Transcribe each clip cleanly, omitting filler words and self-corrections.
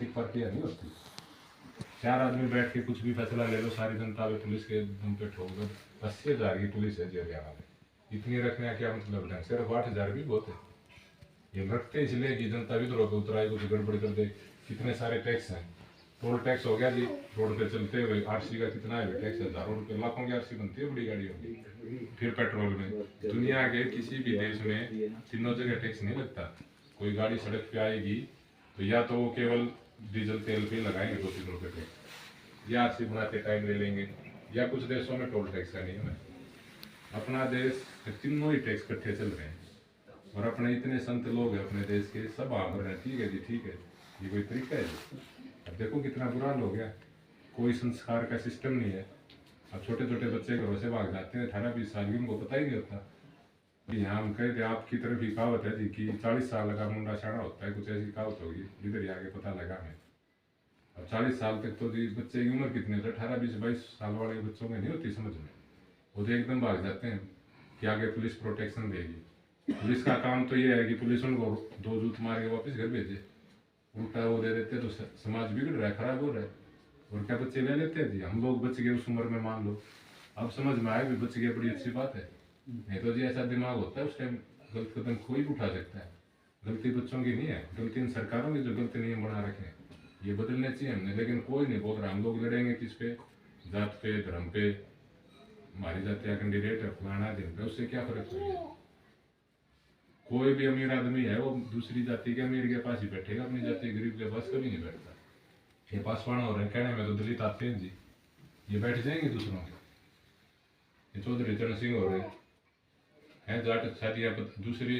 राजनीतिक पार्टियां नहीं होती। 4 आदमी बैठ के कुछ भी फैसला ले लो, सारी जनता पे पुलिस के दम पे ठोक दो। 80,000 की पुलिस है जी हरियाणा में, इतनी रखने का क्या मतलब है? सिर्फ 8,000 भी बहुत है। ये रखते इसलिए कि जनता भी तो उतराई कुछ गड़बड़ कर दे। कितने सारे टैक्स हैं, टोल टैक्स हो गया जी, रोड पे चलते हुए आरसी का कितना है टैक्स, हजारों रुपये लाखों की आरसी बनती है बड़ी गाड़ियों की। फिर पेट्रोल में दुनिया के किसी भी देश में तीनों जगह टैक्स नहीं लगता। कोई गाड़ी सड़क पे आएगी तो या तो वो केवल डीजल तेल पे लगाएंगे 2-3 रुपये टैक्स, या आरसी बनाते टाइम ले लेंगे, या कुछ देशों में टोल टैक्स का नियम है। अपना देश तीनों ही टैक्स इकट्ठे चल रहे हैं, और अपने इतने संत लोग हैं अपने देश के, सब आ रहे हैं ठीक है जी ठीक है। ये कोई तरीका है जी? अब देखो कितना बुरा हाल हो गया, कोई संस्कार का सिस्टम नहीं है। अब छोटे छोटे बच्चे घरों से भाग जाते हैं 18-20 साल की, उनको पता ही नहीं होता। यहाँ हम कहते हैं आपकी तरफ ही कहावत है जी कि 40 साल का मुंडा शाना होता है, कुछ ऐसी कहावत होगी, इधर ही आगे पता लगा हमें। अब 40 साल तक तो जी बच्चे की उम्र कितनी होती है, 18-20-22 साल वाले बच्चों में नहीं होती समझ में, वो तो एकदम भाग जाते हैं कि आगे पुलिस प्रोटेक्शन देगी। पुलिस का काम तो ये है कि पुलिस उनको 2 जूत मार के वापस घर भेजे, उल्टा वो दे देते तो समाज बिगड़ रहा है, खराब हो रहा है। और क्या बच्चे ले लेते हैं जी? हम लोग बच गए उस उम्र में, मान लो अब समझ में आए भी बच गए, बड़ी अच्छी बात है। नहीं तो जी ऐसा दिमाग होता है उस टाइम गलत कदम कोई भी उठा सकता है। गलती बच्चों की नहीं है, गलती इन सरकारों की जो गलत नियम बना रखे हैं, ये बदलने चाहिए हमने। लेकिन कोई नहीं बोल रहा। हम लोग लड़ेंगे किस पे? जात पे, धर्म पे, हमारी जातिया कैंडिडेट है फलाना दिन पे, उससे क्या फर्क पड़ेगा? कोई भी अमीर आदमी है वो दूसरी जाति के अमीर के पास ही बैठेगा, अपनी जाति गरीब के पास कभी नहीं बैठता। ये पासवान हो रहे हैं कहने में तो दलित आते हैं जी, ये बैठ जाएंगे दूसरों के। ये चौधरी चरण सिंह हो रहे हैं जाट, शादियाँ दूसरी,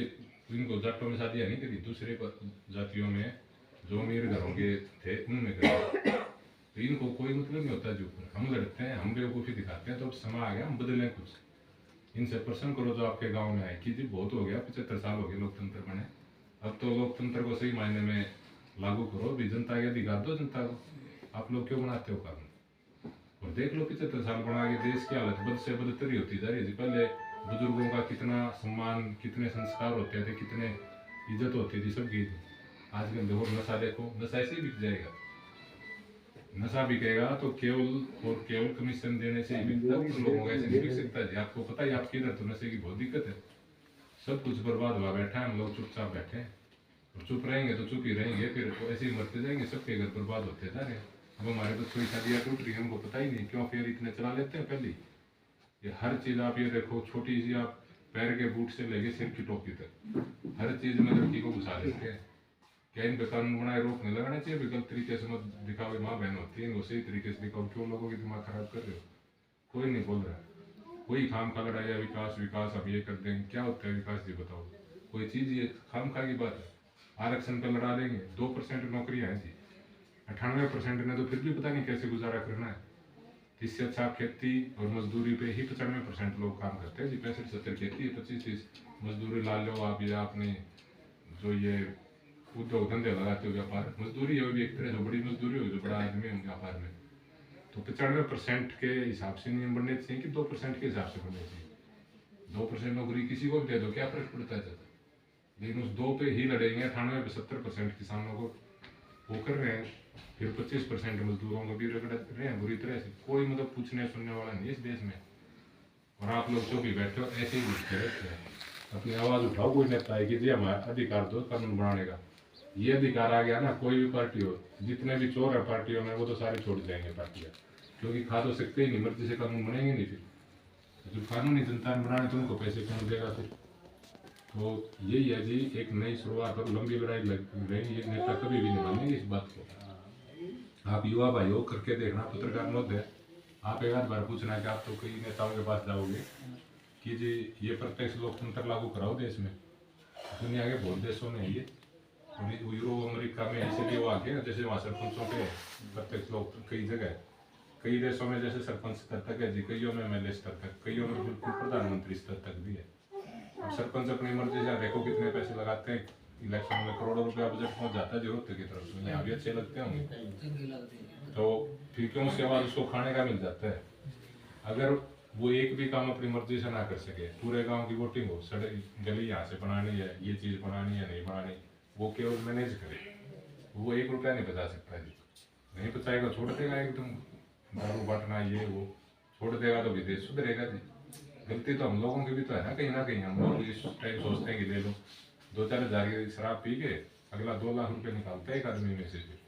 इनको जाटों में शादियाँ नहीं करी, दूसरे जातियों में जो अमीर घरों के थे उनमें करी। तो इनको कोई मतलब नहीं होता जो ऊपर हम लड़ते हैं, हम बेवकूफ़ी दिखाते हैं। तो अब समय आ गया हम बदलें कुछ। इनसे प्रश्न करो जो आपके गांव में आए कि जी बहुत हो गया, 75 साल हो गए लोकतंत्र बने, अब तो लोकतंत्र को सही मायने में लागू करो भी, जनता के अधिकार दो जनता को। आप लोग क्यों बनाते हो कानून? और देख लो 75 साल बना के देश की हालत बद से बदतर होती जा रही है। पहले बुजुर्गों का कितना सम्मान, कितने संस्कार होते थे, कितने इज्जत होती थी सबकी। आजकल देखो नशा, देखो नशा ऐसे ही बिक जाएगा। नशा बिकेगा तो केवल और केवल कमीशन देने से ही बिकता है, लोगों का ऐसे नहीं बिक सकता जी। आपको पता है आपके इधर तो नशे की बहुत दिक्कत है, सब कुछ बर्बाद हुआ बैठा है, हम लोग चुपचाप बैठे हैं। और चुप रहेंगे तो चुप ही रहेंगे, फिर ऐसे ही मरते जाएंगे, सबके घर बर्बाद होते जा रहे हैं। अब हमारे बच्चों की शादियाँ टूट रही है, हमको पता ही नहीं क्यों, फिर इतने चला लेते हैं पहले। ये हर चीज़ आप ये देखो, छोटी सी आप पैर के बूट से लेके सिर की टोपी तक हर चीज़ में लड़की को घुसा देते हैं। क्या इन पे कानून बनाए रोकने लगाना चाहिए? गलत तरीके से मत दिखाओ, माँ बहन होती है, वो सही तरीके से दिखाओ। क्यों लोगों की दिमाग खराब कर रहे हो? कोई नहीं बोल रहा। कोई खाम खा लड़ाई, विकास विकास अब ये कर देंगे, क्या होता है विकास जी बताओ? कोई चीज़ ये खाम खा की बात है? आरक्षण पर लड़ा देंगे, 2% नौकरियां हैं जी, 98% ने तो फिर भी पता नहीं कैसे गुजारा करना है। इससे अच्छा खेती और मजदूरी पे ही 95% लोग काम करते हैं जी। 65-70 खेती है, 25-30 मजदूरी ला लो आप, या आपने जो ये उद्योग धंधे लगाते हो, व्यापार मजदूरी है, वो भी एक तरह जो बड़ी मजदूरी हो, जो बड़ा आदमी है व्यापार में। तो 95% के हिसाब से नियम बनने चाहिए कि 2% के हिसाब से बनने चाहिए। 2% नौकरी किसी को भी दे दो, क्या फर्क पड़ता है ज़्यादा? लेकिन उस 2 पे ही लड़ेंगे। 98-70% किसानों को वो कर रहे हैं, फिर 25% मजदूरों को भी रगड़ रहे हैं बुरी तरह से। कोई मतलब पूछने सुनने वाला नहीं इस देश में, और आप लोग चुप ही बैठे हो, ऐसे ही घुसते रहते हैं। अपनी आवाज़ उठाओ, कोई नेता है कि जी हमारा अधिकार दो कानून बनाने का। ये अधिकार आ गया ना, कोई भी पार्टी हो, जितने भी चोर है पार्टियों में वो तो सारे छोड़ जाएंगे पार्टियाँ, क्योंकि खा तो सकते ही नहीं, मर्जी से कानून बनेंगे नहीं। फिर जो कानून ही जनता ने बनाने तो उनको पैसे कौन देगा फिर? तो यही है जी, एक नई शुरुआत और लंबी लड़ाई लग रही। ये नेता कभी भी नहीं मानेंगे इस बात को। आप युवा भाई हो, करके देखना, पत्रकार महोदय, आप एक आध बार पूछना कि आप तो कई नेताओं के पास जाओगे कि जी ये प्रत्यक्ष लोकतंत्र लागू कराओ देश में। दुनिया के बहुत देशों में ये, यूरोप अमेरिका में इसलिए वो आगे, जैसे वहाँ सरपंचों के प्रत्यक्ष लोग कई जगह, कई देशों में जैसे सरपंच स्तर तक है जी, कईयों में MLA स्तर तक, कईयों में बिल्कुल प्रधानमंत्री स्तर तक भी है। अब सरपंच अपनी मर्जी से देखो कितने पैसे लगाते हैं, इलेक्शन में करोड़ों रुपया बजट पहुंच जाता है जरूरत की तरफ से। यहाँ भी अच्छे लगते होंगे, तो फिर क्यों उसके बाद उसको खाने का मिल जाता है। अगर वो एक भी काम अपनी मर्जी से ना कर सके, पूरे गांव की वोटिंग हो, सड़क गली यहाँ से बनानी है, ये चीज़ बनानी है नहीं बनानी, वो केवल मैनेज करे, वो 1 रुपया नहीं बचा सकता जी। नहीं बचाएगा छोड़ देगा एकदम, दारू बांटना ये वो छोड़ देगा तो भी देश सुधरेगा जी। गलती तो हम लोगों की भी तो है ना कहीं हम लोग इस टाइम सोचते हैं कि ले लो 2-4 हजार की शराब पी के अगला 2 लाख रुपए निकालता है एक आदमी में से भी।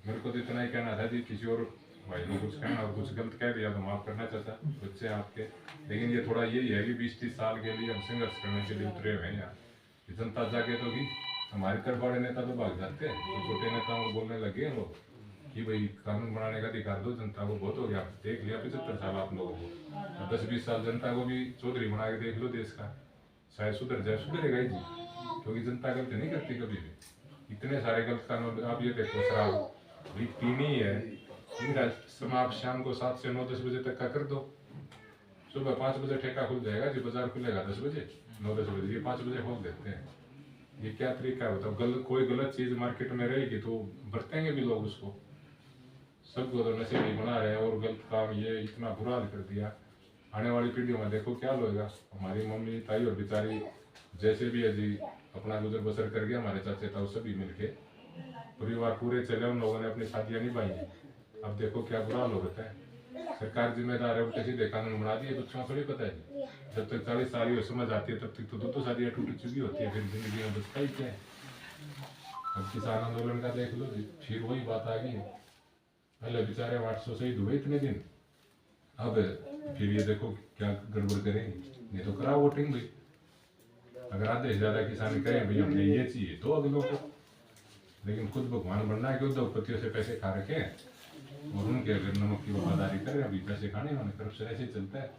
मेरे को तो इतना ही कहना था जी, किसी और भाई को कुछ कहना और कुछ गलत कह दिया तो माफ करना चाहता बच्चे आपके, लेकिन ये थोड़ा यही है कि 20-30 साल के लिए हम संघर्ष करने के लिए उतरे हुए हैं यहाँ। जनता जाके तो भी हमारी तरफ वाले नेता तो भाग जाते हैं, तो छोटे नेताओं को बोलने लगे हैं लोग कि भाई कानून बनाने का अधिकार दो जनता को, बहुत हो गया देख लिया 75 साल आप लोगों को, 10-20 साल जनता को भी चौधरी बना के देख लो देश का, शायद सुधर जाए, सुधरेगा ही जी, क्योंकि जनता गलती नहीं करती कभी भी। इतने सारे गलत कानून आप ये देखो, शराब भी पीनी है समय आप शाम को 7 से 9-10 बजे तक का कर दो, सुबह 5 बजे ठेका खुल जाएगा जी, बाजार खुलेगा 10 बजे 9-10 बजे, ये 5 बजे खोल देते हैं। ये क्या तरीका है बताओ? कोई गलत चीज मार्केट में रहेगी तो बरतेंगे भी लोग उसको, सबको तो नशे नहीं बना रहे हैं और गलत काम ये इतना बुरा हाल कर दिया। आने वाली पीढ़ियों में देखो क्या होगा। हमारी मम्मी ताई और बेचारी जैसे भी है जी अपना गुजर बसर कर गया, हमारे चाचे ताऊ सभी मिलके परिवार पूरे चले, उन लोगों ने अपनी शादियां निभाई हैं। अब देखो क्या बुरा हाल हो रहा है। सरकार जिम्मेदार है, उल्टे सीधे कानून बना दिए, बच्चों को थोड़ी पता है। जब तक 40 साल की समझ आती है तब तक तो 2 शादियां टूट चुकी होती है, फिर जिंदगी में बचता ही क्या है। अब किसान आंदोलन का देख लो, फिर वही बात आ गई है। पहले बेचारे 800 शहीद हुए इतने दिन, अब फिर ये देखो क्या गड़बड़ करेंगे। ये तो करा वोटिंग भाई, अगर आधे से ज्यादा किसान कहें भाई हमने ये चाहिए तो अगलों को, लेकिन खुद भगवान बनना है कि उद्योगपतियों से पैसे खा रखे हैं और उनके अगर नमक की वफादारी करें, अभी पैसे खाने उन्होंने, करप्शन ऐसे ही चलता है।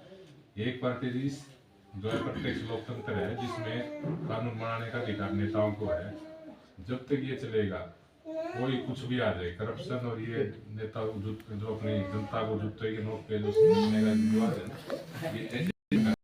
एक पार्टी जो है प्रत्यक्ष लोकतंत्र है जिसमें कानून बनाने का अधिकार नेताओं को है, जब तक ये चलेगा कोई कुछ भी आ जाए, करप्शन और ये नेता जो अपनी जनता को जुटते के नोक पे जो समझने का विवाद है ना, ये